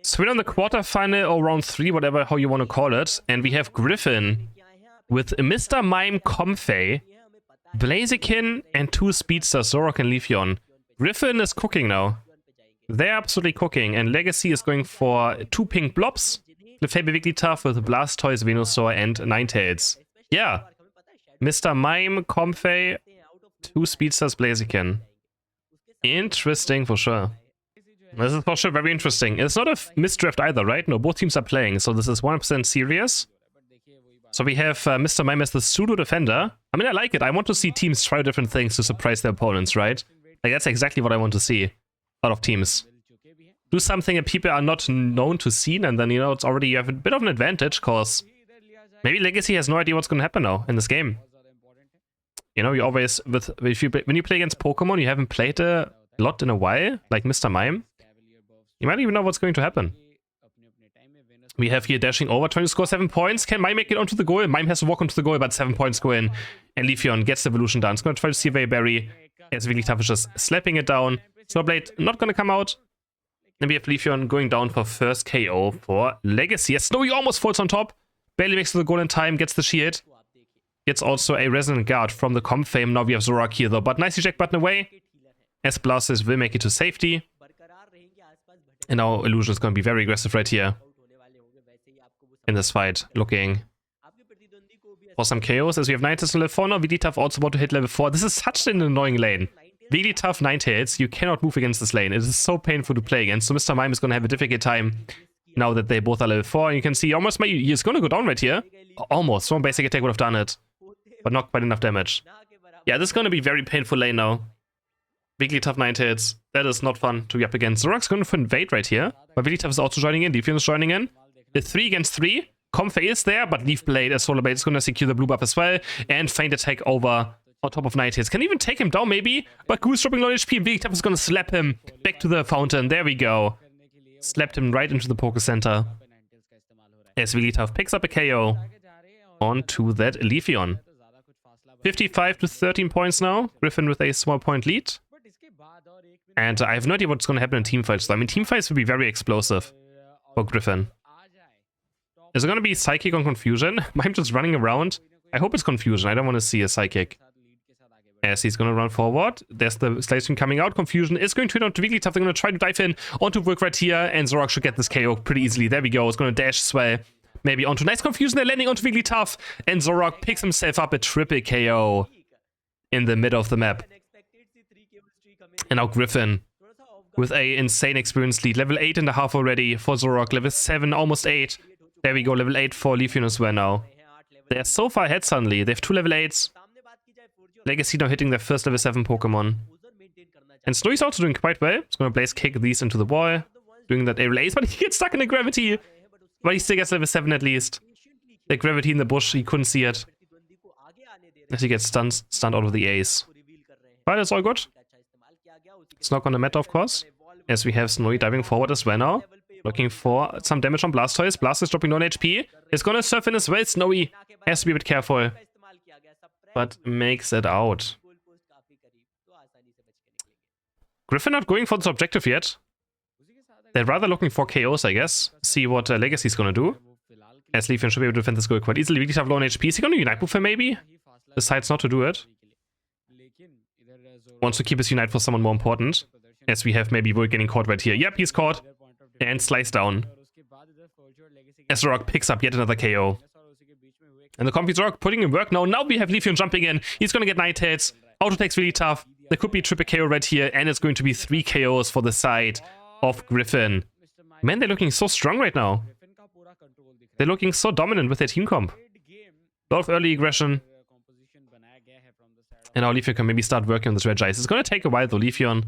So we're on the quarterfinal or round 3, whatever how you want to call it. And we have Griffin with Mr. Mime Comfey, Blaziken, and 2 speedsters, Zorok and Leafeon. Griffin is cooking now. They're absolutely cooking. And Legacy is going for 2 pink blobs. Clefable Wigglytuff with Blastoise, Venusaur, and Ninetales. Yeah. Mr. Mime Comfey, 2 speedsters, Blaziken. Interesting for sure. This is for sure very interesting. It's not a misdraft either, right? No, both teams are playing, so this is 100% serious. So we have Mr. Mime as the pseudo defender. I mean, I like it. I want to see teams try different things to surprise their opponents, right? Like, that's exactly what I want to see out of teams. Do something that people are not known to see, and then, you know, it's already, you have a bit of an advantage, because maybe Legacy has no idea what's going to happen now in this game. You know, you always, when you play against Pokemon, you haven't played a lot in a while, like Mr. Mime. You might even know what's going to happen. We have here dashing over, trying to score 7 points. Can Mime make it onto the goal? Mime has to walk onto the goal, but 7 points go in. And Leafeon gets the evolution done. It's going to try to see Berry. As Wigglytuff is just slapping it down. Snowblade not going to come out. Then we have Leafeon going down for first KO for Legacy. Yes, Snowy almost falls on top. Barely makes the goal in time, gets the shield. Gets also a Resonant Guard from the Comfey. Now we have Zorok here though, but nice eject button away. As Blastoise will make it to safety. And now Illusion is going to be very aggressive right here in this fight, looking for some KOs. As we have Ninetales level 4 now, Wigglytuff also about to hit level 4. This is such an annoying lane. Wigglytuff, Ninetales, you cannot move against this lane. It is so painful to play against. So Mr. Mime is going to have a difficult time now that they both are level 4. And you can see almost he's going to go down right here. Almost. One basic attack would have done it, but not quite enough damage. Yeah, this is going to be very painful lane now. Wigglytuff, Ninetales. That is not fun to be up against. Zorok's going for invade right here. But Wigglytuff is also joining in. Leafeon is joining in. The 3 against 3. Comfey is there, but Leaf Blade as Solar Blade is going to secure the blue buff as well. And Feint Attack over on top of Ninetales. Can even take him down maybe? But Goose dropping low HP. Wigglytuff is going to slap him back to the fountain. There we go. Slapped him right into the Poké Center. As Wigglytuff picks up a KO onto that Leafeon. 55 to 13 points now. Griffin with a small point lead. And I have no idea what's going to happen in teamfights. So, I mean, teamfights will be very explosive for Griffin. Is it going to be Psychic on Confusion? I'm just running around. I hope it's Confusion. I don't want to see a Psychic. As he's going to run forward. There's the Slide Stream coming out. Confusion is going to hit onto Wigglytuff. They're going to try to dive in onto work right here. And Zorok should get this KO pretty easily. There we go. It's going to dash as well. Maybe onto nice Confusion. They're landing onto Wigglytuff. And Zorok picks himself up a triple KO in the middle of the map. And now Griffin with a insane experience lead. Level 8.5 already for Zorok. Level 7, almost 8. There we go, level 8 for Leafeon as well now. They are so far ahead suddenly. They have 2 level 8s. Legacy now hitting their first level 7 Pokemon. And Snowy's also doing quite well. He's going to Blaze Kick these into the wall. Doing that aerial ace, but he gets stuck in the gravity. But he still gets level 7 at least. The gravity in the bush, he couldn't see it. As he gets stunned out of the ace. But it's all good. It's not gonna matter, of course. As we have Snowy diving forward as well now. Looking for some damage on Blastoise. Blastoise dropping down HP. It's gonna surf in as well. Snowy has to be a bit careful. But makes it out. Griffin not going for this objective yet. They're rather looking for KOs, I guess. See what Legacy's gonna do. As Leafeon should be able to defend this goal quite easily. Wigglytuff low on HP. Is he gonna Unite Move him maybe? Decides not to do it. Wants to keep his Unite for someone more important. As we have maybe Wool getting caught right here. Yep, he's caught. And sliced down. As Zorok picks up yet another KO. And the Comfey Zorok putting in work now. Now we have Leafeon jumping in. He's gonna get Ninetales. Auto takes really tough. There could be triple KO right here. And it's going to be 3 KOs for the side of Griffin. Man, they're looking so strong right now. They're looking so dominant with their team comp. A lot of early aggression. And now Leafeon can maybe start working on this Red Ice. It's going to take a while though. Leafeon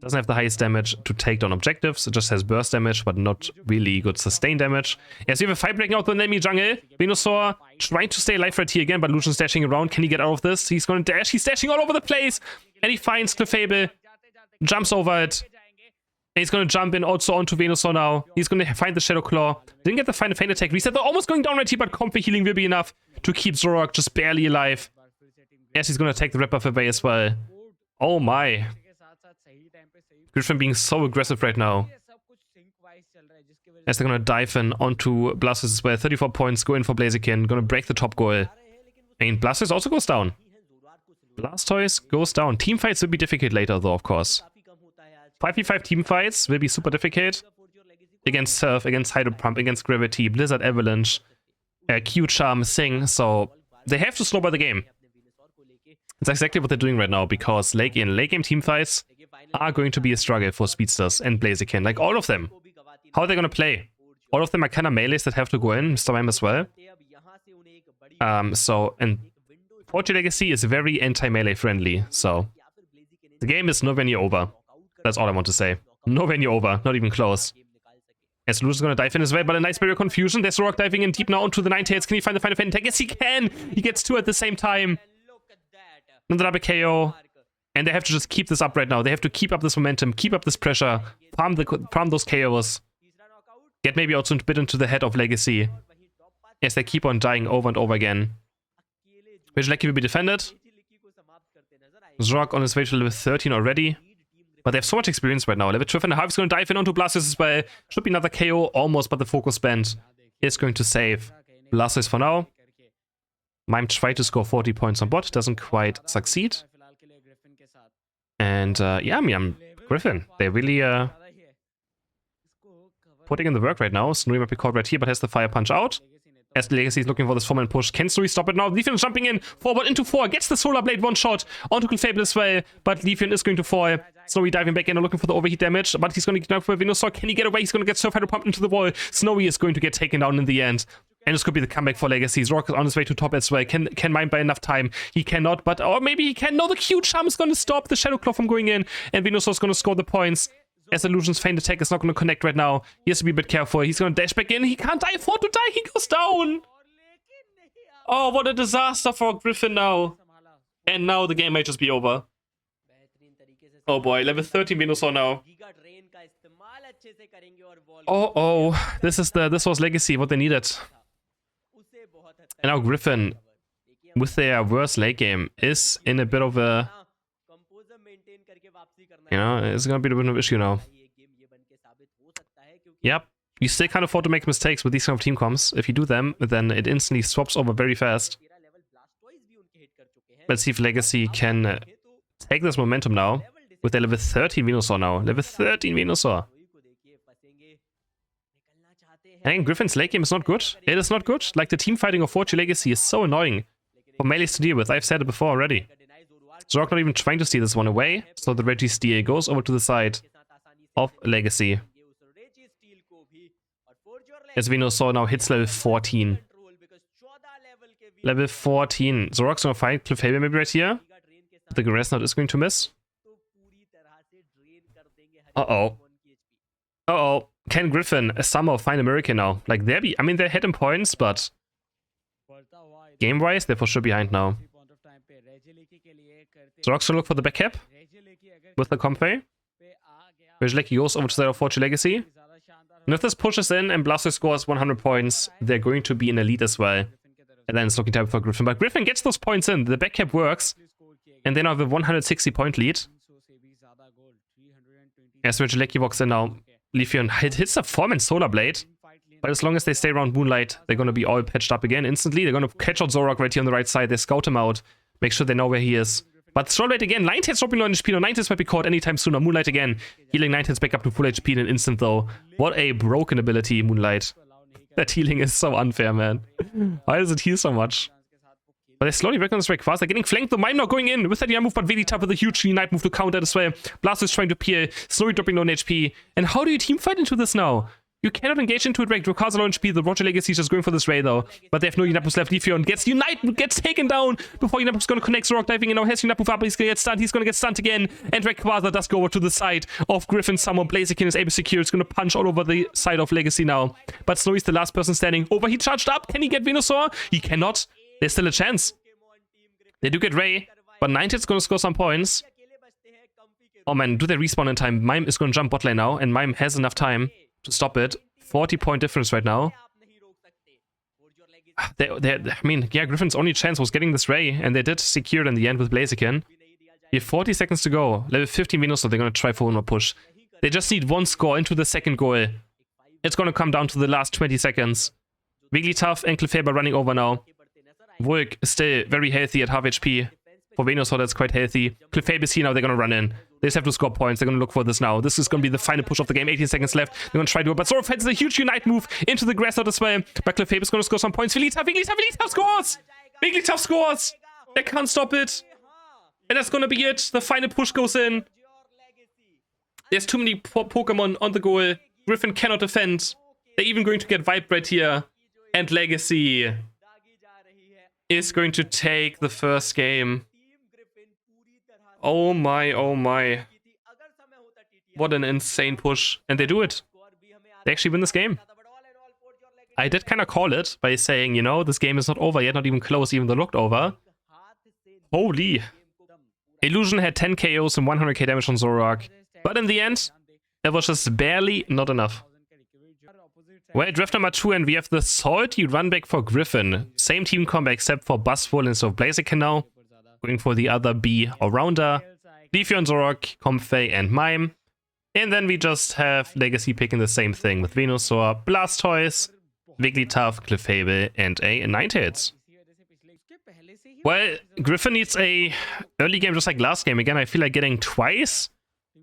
doesn't have the highest damage to take down objectives. It just has burst damage, but not really good sustained damage. Yes, we have a fight breaking out the enemy jungle. Venusaur trying to stay alive right here again, but Lucian's dashing around. Can he get out of this? He's going to dash. He's dashing all over the place. And he finds Clefable. Jumps over it. And he's going to jump in also onto Venusaur now. He's going to find the Shadow Claw. Didn't get the final Feint Attack reset. They're almost going down right here, but Comfey healing will be enough to keep Zorok just barely alive. Yes, he's going to take the red buff away as well. Oh my. Griffin being so aggressive right now. As they're gonna dive in onto Blastoise as well. 34 points, go in for Blaziken. Gonna break the top goal. And Blastoise also goes down. Blastoise goes down. Team fights will be difficult later though, of course. 5v5 team fights will be super difficult. Against Surf, against Hydro Pump, against Gravity, Blizzard Avalanche, Q-Charm, Sing. So they have to snowball the game. It's exactly what they're doing right now, because late game team fights are going to be a struggle for Speedsters and Blaziken. Like all of them. How are they gonna play? All of them are kind of melees that have to go in, Mr. Mime as well. And Fortune Legacy is very anti-melee friendly, so the game is nowhere near over. That's all I want to say. Nowhere near over, not even close. As Luz is gonna dive in as well, but a nice barrier confusion. There's Rock diving in deep now onto the Ninetales. Can he find the final tag? Yes, he can! He gets two at the same time. Another double KO. And they have to just keep this up right now. They have to keep up this momentum, keep up this pressure, farm those KOs. Get maybe also a bit into the head of Legacy. As they keep on dying over and over again. Vigileki will be defended. Zork on his way to level 13 already. But they have so much experience right now. Level 12.5 is going to dive in onto Blastoise as well. Should be another KO almost, but the focus band is going to save Blastoise for now. Mime tried to score 40 points on bot. Doesn't quite succeed. And yeah, I mean, Griffin. They're really putting in the work right now. Snowy might be caught right here, but has the Fire Punch out. As the Legacy is looking for this 4-man push. Can Snowy stop it now? Leafeon is jumping in. Forward into 4. Gets the Solar Blade one shot. Onto Clefable as well. But Leafeon is going to fall. Snowy diving back in and looking for the overheat damage. But he's going to get down for a Venusaur. Can he get away? He's going to get Surf Hydro pumped into the wall. Snowy is going to get taken down in the end. And this could be the comeback for Legacy. Zork is on his way to top as well. Can Mime buy enough time? He cannot, but or maybe he can. No, the Q-Charm is going to stop the Shadow Claw from going in. And Venusaur is going to score the points. As Illusion's Feint Attack is not going to connect right now. He has to be a bit careful. He's going to dash back in. He can't afford to die. He goes down. Oh, what a disaster for Griffin now. And now the game might just be over. Oh boy, level 13 Venusaur now. Oh, this was Legacy, what they needed. And now Griffin, with their worst late game, is in a bit of a... You know, it's gonna be a bit of an issue now. Yep. You still can't afford to make mistakes with these kind of team comps. If you do them, then it instantly swaps over very fast. Let's see if Legacy can take this momentum now. With their level 13 Venusaur now. Level 13 Venusaur. I think Griffin's late game is not good. It is not good. Like, the team fighting of Fortune Legacy is so annoying for melees to deal with. I've said it before already. Zork not even trying to steal this one away. So the Reggie steal goes over to the side of Legacy. As Venusaur now hits level 14. Level 14. Zork's gonna find Clefable maybe right here. The Grassnot is going to miss. Uh-oh. Uh-oh. Can Griffin somehow find a miracle now? Like, they're ahead in points, but game-wise, they're for sure behind now. Zork's gonna look for the back cap with the Comfey. Vigileki goes over to the side of Fortune Legacy. And if this pushes in and Blastoise scores 100 points, they're going to be in a lead as well. And then it's looking time for Griffin. But Griffin gets those points in. The back cap works. And they now have a 160 point lead. As Vigileki walks in now, Leafeon hits a 4-man Solar Blade. But as long as they stay around Moonlight, they're going to be all patched up again instantly. They're going to catch out Zorok right here on the right side. They scout him out. Make sure they know where he is. But Solar Blade again. Ninetales dropping low in HP. No, Ninetales might be caught anytime sooner. Moonlight again. Healing Ninetales back up to full HP in an instant though. What a broken ability, Moonlight. That healing is so unfair, man. Why does it heal so much? But they're slowly working on this very fast. They're getting flanked. The Mime now going in with that move, but Vegeta with a huge Night move to counter as well. Blastoise trying to peel. Snowy dropping low in HP. And how do you team fight into this now? You cannot engage into it right. Draka's low in HP. The Roger Legacy is just going for this Ray though. But they have no Unite moves left. Leafeon gets taken down before Unite move's going to connect. Zorok diving in now. Has Unite move up. He's going to get stunned. He's going to get stunned again. And Rayquaza does go over to the side of Griffin. Someone Blaziken is able to secure. It's going to punch all over the side of Legacy now. But Snowy's the last person standing. Overheat charged up. Can he get Venusaur? He cannot. There's still a chance. They do get Ray. But Ninetales going to score some points. Oh man, do they respawn in time? Mime is going to jump bot lane now. And Mime has enough time to stop it. 40-point difference right now. I mean, yeah, Griffin's only chance was getting this Ray, and they did secure it in the end with Blaziken. You have 40 seconds to go. Level 15 Venusaur, they're going to try for one more push. They just need one score into the second goal. It's gonna come down to the last 20 seconds. Wigglytuff and Clefairy running over now. Vulk still very healthy at half HP. For Venusaur, that's quite healthy. Clefairy is here now, they're gonna run in. They just have to score points, they're gonna look for this now. This is gonna be the final push of the game, 18 seconds left. They're gonna try to do it, but Zoroark finds a huge Unite move into the grass out as well. But Clefairy is gonna score some points. Wigglytuff scores! Wigglytuff scores! They can't stop it. And that's gonna be it. The final push goes in. There's too many Pokemon on the goal. Griffin cannot defend. They're even going to get Vibrate here. And Legacy is going to take the first game. Oh my, oh my. What an insane push. And they do it. They actually win this game. I did kind of call it by saying, you know, this game is not over yet, not even close, even though it looked over. Holy. Illusion had 10 KOs and 100k damage on Zoroark. But in the end, it was just barely not enough. Well, draft number 2, and we have the salty run back for Griffin. Same team combo except for Buzzwole instead of Blaziken now. Going for the other B all-rounder. Leafeon, Zoroark, Comfey, and Mime. And then we just have Legacy picking the same thing with Venusaur, Blastoise, Wigglytuff, Clefable, and a Ninetales. Well, Griffin needs a early game just like last game. Again, I feel like getting twice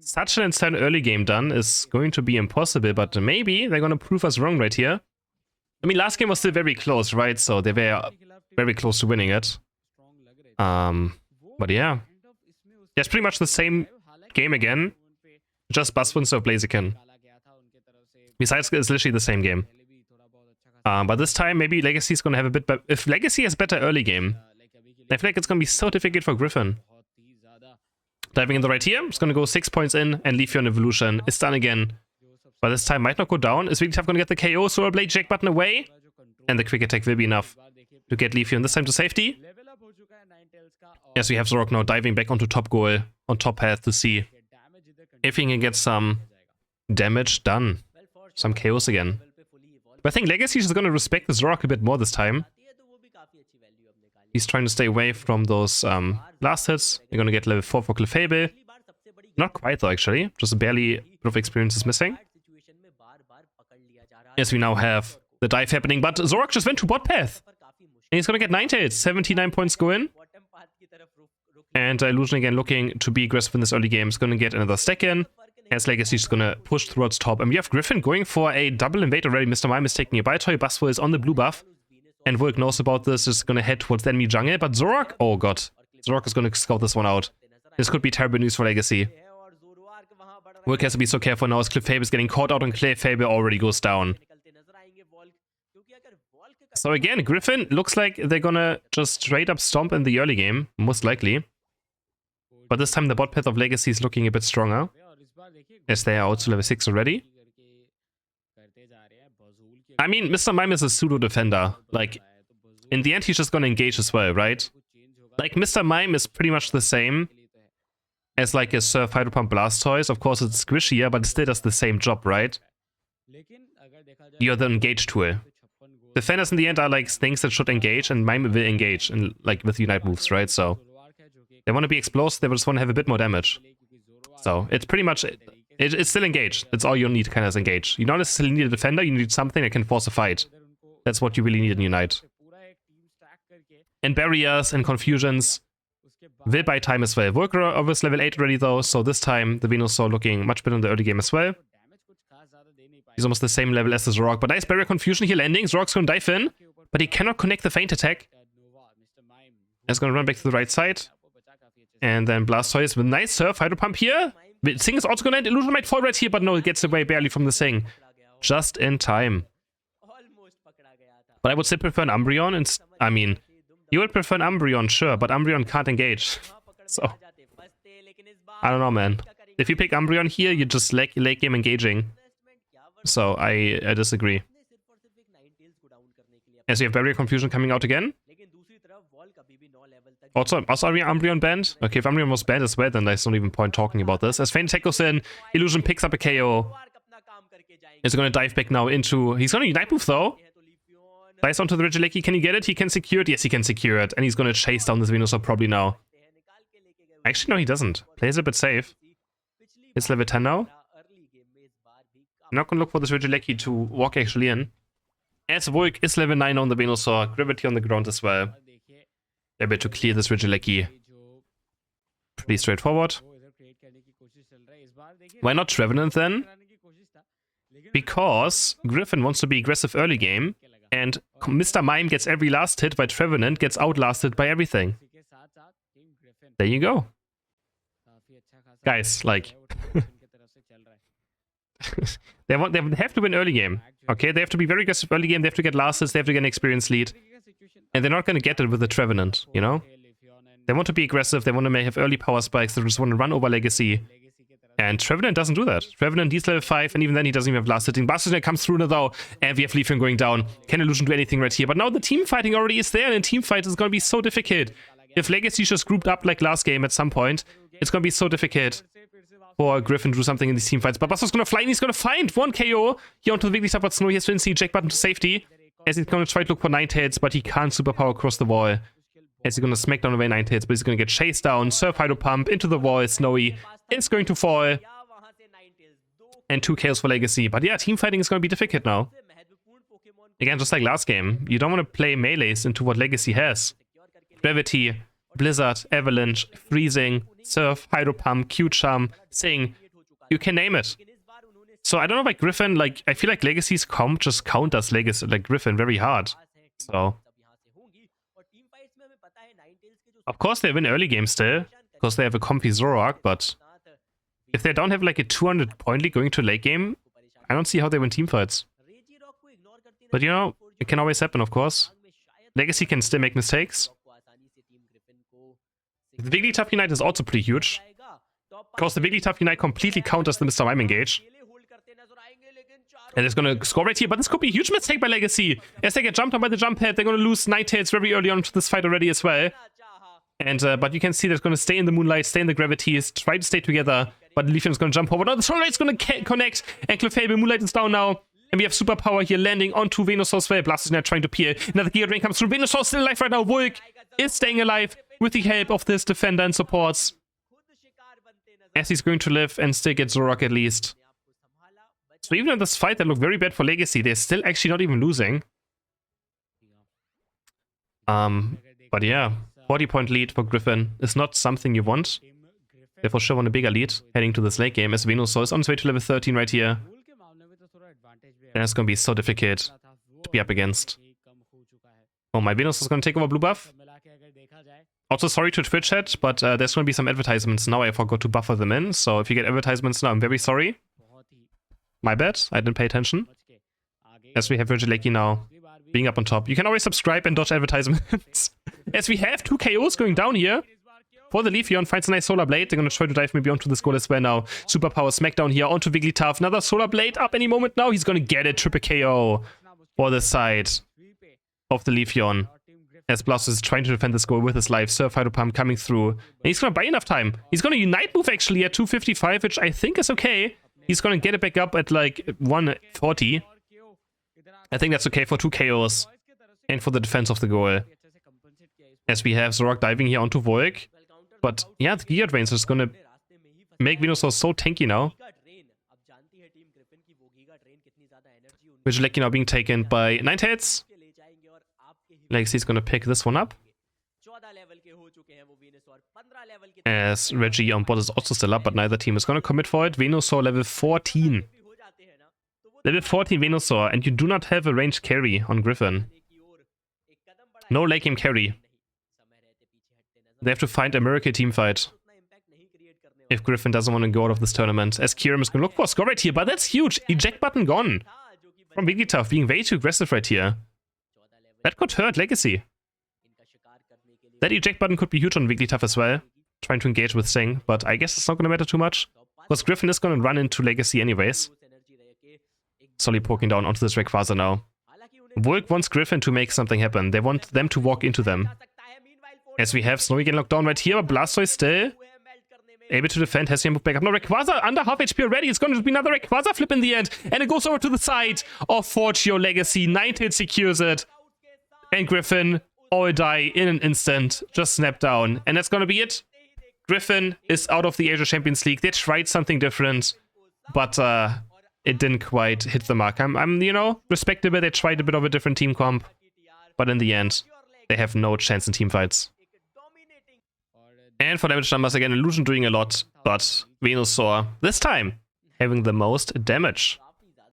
such an insane early game done is going to be impossible, but maybe they're going to prove us wrong right here. I mean, last game was still very close, right? So they were very close to winning it. But yeah. It's pretty much the same game again. Just Buzzwole instead of Blaziken. Besides, it's literally the same game. But this time, maybe Legacy is going to have a bit better. If Legacy has better early game, I feel like it's going to be so difficult for Griffin. Diving in the right here, it's going to go 6 points in, and Leafeon Evolution is done again. But this time might not go down. Is Wigglytuff going to get the KO? Solar Blade, Jack button away. And the Quick Attack will be enough to get Leafeon this time to safety. Yes, we have Zoroark now diving back onto top goal, on top path to see if he can get some damage done. Some KOs again. But I think Legacy is going to respect the Zoroark a bit more this time. He's trying to stay away from those blast hits. You're going to get level 4 for Clefable. Not quite though, actually. Just barely a bit of experience is missing. Yes, we now have the dive happening, but Zoroark just went to bot path. And he's going to get Ninetales. 79 points go in. And Illusion again looking to be aggressive in this early game. Is going to get another stack in. As Legacy is going to push towards top. And we have Griffin going for a double invade already. Mr. Mime is taking a Baltoy. Buzzwole is on the blue buff. And Vulk knows about this. Is going to head towards the enemy jungle. But Zoroark, oh god. Zoroark is going to scout this one out. This could be terrible news for Legacy. Vulk has to be so careful now as Clefable is getting caught out and Clefable already goes down. So again, Griffin looks like they're gonna just straight up stomp in the early game, most likely. But this time the bot path of Legacy is looking a bit stronger, as they are out to level 6 already. I mean, Mr. Mime is a pseudo defender. Like, in the end he's just gonna engage as well, right? Like, Mr. Mime is pretty much the same as like a Surf Hydro Pump Blastoise. Of course it's squishier, but it still does the same job, right? You're the engage tool. Defenders in the end are like things that should engage, and Mime will engage in, like, with Unite moves, right? So they want to be explosive, they just want to have a bit more damage. So it's pretty much it's still engage. That's all you need, kind of, is engage. You don't necessarily need a defender, you need something that can force a fight. That's what you really need in Unite. And barriers and confusions will buy time as well. Vulk obviously level 8 already though, so this time the Venusaur looking much better in the early game as well. He's almost the same level as the Zoroark, but nice barrier confusion here landing. Zoroark's gonna dive in, but he cannot connect the feint attack. He's gonna run back to the right side. And then Blastoise with nice Surf Hydro Pump here. Sing is also gonna end. Illusion might fall right here, but no, it gets away barely from the Sing. Just in time. But I would still prefer an Umbreon. And I mean, you would prefer an Umbreon, sure, but Umbreon can't engage. So, I don't know, man. If you pick Umbreon here, you just late game engaging. So, I disagree. As we have barrier confusion coming out again. Also Umbreon banned? Okay, if Umbreon was banned as well, then there's not even point talking about this. As Feint Attack goes in, Illusion picks up a KO. He's gonna dive back now into... He's gonna Unite move though. Dice onto the Regieleki. Can he get it? He can secure it. Yes, he can secure it. And he's gonna chase down this Venusaur probably now. Actually, no, he doesn't. Plays a bit safe. It's level 10 now. I'm not gonna look for this Regieleki to walk actually in. As Volk is level 9 on the Venusaur, Gravity on the ground as well. Able to clear this Regieleki. Pretty straightforward. Why not Trevenant then? Because Griffin wants to be aggressive early game, and Mr. Mime gets every last hit by Trevenant, gets outlasted by everything. There you go. Guys, like... they have to win early game. Okay, they have to be very aggressive early game, they have to get last hits, they have to get an experience lead. And they're not going to get it with the Trevenant, you know? They want to be aggressive, they want to have early power spikes, they just want to run over Legacy. And Trevenant doesn't do that. Trevenant needs level 5, and even then he doesn't even have last hitting. Bastard comes through now, though, and we have Leafeon going down. Can Illusion do anything right here? But now the team fighting already is there, and a team fight is going to be so difficult. If Legacy just grouped up like last game at some point, it's going to be so difficult for Griffin to do something in these team fights. But Buster's going to fly, and he's going to find one KO here onto the Wigglytuff, but Snow. He has to instant eject button to safety, as he's going to try to look for Ninetales, but he can't superpower across the wall. As he's going to smack down away Ninetales, but he's going to get chased down. Surf Hydro Pump into the wall. Snowy is going to fall. And 2 kills for Legacy. But yeah, team fighting is going to be difficult now. Again, just like last game, you don't want to play melees into what Legacy has. Gravity, Blizzard, Avalanche, Freezing, Surf, Hydro Pump, Q-Charm, Sing. You can name it. So I don't know about Griffin, like, I feel like Legacy's comp just counters Legacy, like Griffin very hard. So... Of course they win early game still, because they have a comfy Zoroark, but... If they don't have like a 200 point lead going to late game, I don't see how they win teamfights. But you know, it can always happen, of course. Legacy can still make mistakes. The Wigglytuff Unite is also pretty huge. Because the Wigglytuff Unite completely counters the Mr. Mime engage. And it's gonna score right here, but this could be a huge mistake by Legacy. As they get jumped on by the jump pad, they're gonna lose Ninetales very early on to this fight already as well. And but you can see they're gonna stay in the Moonlight, stay in the Gravities, try to stay together. But Leafeon is going to jump over. No, the Soul Rate's going to connect. And Clefable, Moonlight is down now. And we have Superpower here landing onto Venusaur's way. Blast is now trying to peel. Another Giga Drain comes through. Venusaur still alive right now. Volk is staying alive with the help of this defender and supports. As he's going to live and still get Zoroark at least. So even in this fight that looked very bad for Legacy, they're still actually not even losing. But yeah, 40-point lead for Griffin is not something you want. They for sure want a bigger lead heading to this late game as Venusaur is on his way to level 13 right here. And it's going to be so difficult to be up against. Oh, my Venusaur is going to take over blue buff. Also, sorry to Twitch chat, but there's going to be some advertisements now. I forgot to buffer them in. So if you get advertisements now, I'm very sorry. My bad, I didn't pay attention. As we have Regieleki now being up on top. You can always subscribe and dodge advertisements. As we have 2 KOs going down here. For the Leafeon, finds a nice Solar Blade. They're going to try to dive maybe onto the goal as well now. Superpower Smackdown here onto Wigglytuff. Another Solar Blade up any moment now. He's going to get it. Triple KO for the side of the Leafeon. As Blastoise is trying to defend this goal with his life. Surf Hydro Pump coming through. And he's going to buy enough time. He's going to Unite move actually at 255, which I think is okay. He's going to get it back up at like 140. I think that's okay for 2 KOs. And for the defense of the goal. As we have Zoroark diving here onto Volk. But yeah, the Giga Drains is gonna make Venusaur so tanky now. Regieleki now being taken by Ninetales. Legacy's gonna pick this one up. As Reggie on bot is also still up, but neither team is gonna commit for it. Venusaur level 14. Level 14 Venusaur, and you do not have a ranged carry on Griffin. No late game carry. They have to find a miracle team fight. If Griffin doesn't want to go out of this tournament. As Kieran is going to look for a score right here, but that's huge. Eject button gone. From Wigglytuff being way too aggressive right here. That could hurt Legacy. That eject button could be huge on Wigglytuff as well. Trying to engage with Sing, but I guess it's not going to matter too much. Because Griffin is going to run into Legacy anyways. Slowly poking down onto this Rayquaza now. Volk wants Griffin to make something happen. They want them to walk into them. As we have Snowy getting locked down right here, but Blastoise still able to defend, has him back up. No, Rayquaza under half HP already. It's going to be another Rayquaza flip in the end. And it goes over to the side of Fortio Legacy. Ninetales secures it. And Griffin all die in an instant. Just snap down. And that's going to be it. Griffin is out of the Asia Champions League. They tried something different. But it didn't quite hit the mark. I'm you know, respectable. They tried a bit of a different team comp, but in the end, they have no chance in team fights. And for damage numbers, again, Illusion doing a lot, but Venusaur, this time, having the most damage.